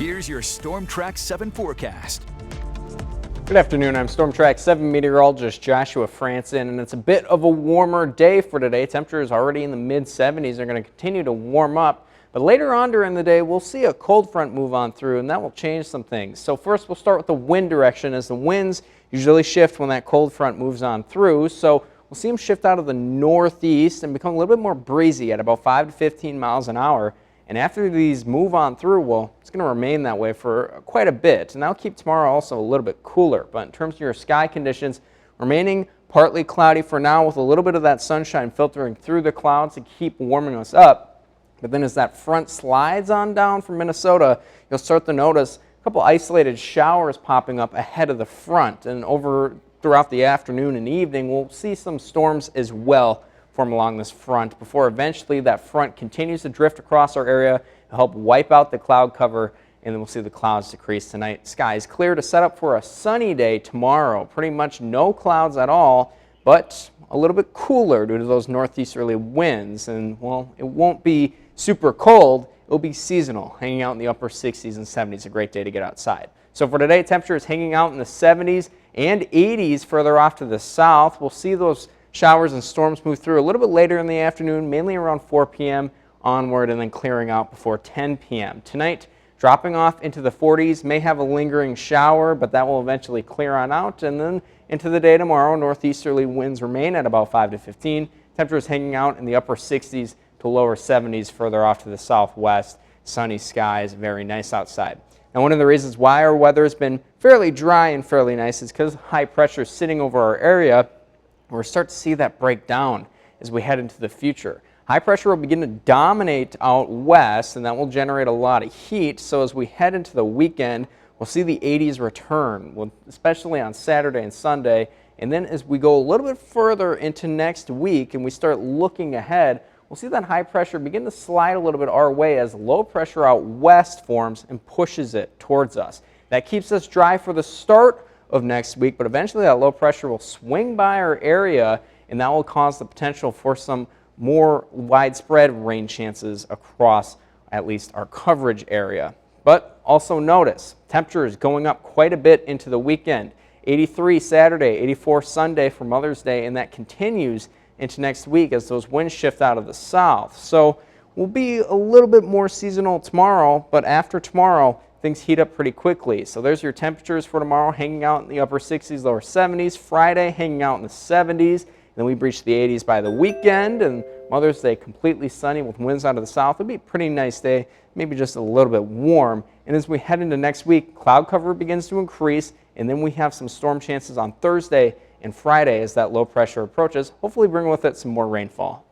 Here's your Storm Track 7 forecast. Good afternoon, I'm Storm Track 7 meteorologist Joshua Franson, and it's a bit of a warmer day for today. Temperatures already in the mid-70s are going to continue to warm up, but later on during the day we'll see a cold front move on through, and that will change some things. So first we'll start with the wind direction, as the winds usually shift when that cold front moves on through. So we'll see them shift out of the northeast and become a little bit more breezy at about 5 to 15 miles an hour. And after these move on through, well, it's going to remain that way for quite a bit. And that'll keep tomorrow also a little bit cooler. But in terms of your sky conditions, remaining partly cloudy for now with a little bit of that sunshine filtering through the clouds to keep warming us up. But then as that front slides on down from Minnesota, you'll start to notice a couple isolated showers popping up ahead of the front. And over throughout the afternoon and evening, we'll see some storms as well form along this front before eventually that front continues to drift across our area to help wipe out the cloud cover, and then we'll see the clouds decrease tonight. Skies clear to set up for a sunny day tomorrow. Pretty much no clouds at all, but a little bit cooler due to those northeasterly winds. And well, it won't be super cold, it'll be seasonal, hanging out in the upper 60s and 70s. A great day to get outside. So for today, temperatures hanging out in the 70s and 80s further off to the south. We'll see those showers and storms move through a little bit later in the afternoon, mainly around 4 p.m. onward, and then clearing out before 10 p.m. Tonight, dropping off into the 40s, may have a lingering shower, but that will eventually clear on out. And then into the day tomorrow, northeasterly winds remain at about 5 to 15. Temperatures hanging out in the upper 60s to lower 70s further off to the southwest. Sunny skies, very nice outside. Now, one of the reasons why our weather has been fairly dry and fairly nice is because high pressure is sitting over our area. We'll start to see that break down as we head into the future. High pressure will begin to dominate out west, and that will generate a lot of heat. So as we head into the weekend, we'll see the 80s return, especially on Saturday and Sunday. And then as we go a little bit further into next week and we start looking ahead, we'll see that high pressure begin to slide a little bit our way as low pressure out west forms and pushes it towards us. That keeps us dry for the start of next week, but eventually that low pressure will swing by our area, and that will cause the potential for some more widespread rain chances across at least our coverage area. But also notice temperatures going up quite a bit into the weekend. 83 Saturday, 84 Sunday for Mother's Day, and that continues into next week as those winds shift out of the south. So we'll be a little bit more seasonal tomorrow, but after tomorrow things heat up pretty quickly. So there's your temperatures for tomorrow, hanging out in the upper 60s, lower 70s. Friday, hanging out in the 70s. And then we reach the 80s by the weekend. And Mother's Day, completely sunny with winds out of the south. It'll be a pretty nice day, maybe just a little bit warm. And as we head into next week, cloud cover begins to increase. And then we have some storm chances on Thursday and Friday as that low pressure approaches, hopefully bringing with it some more rainfall.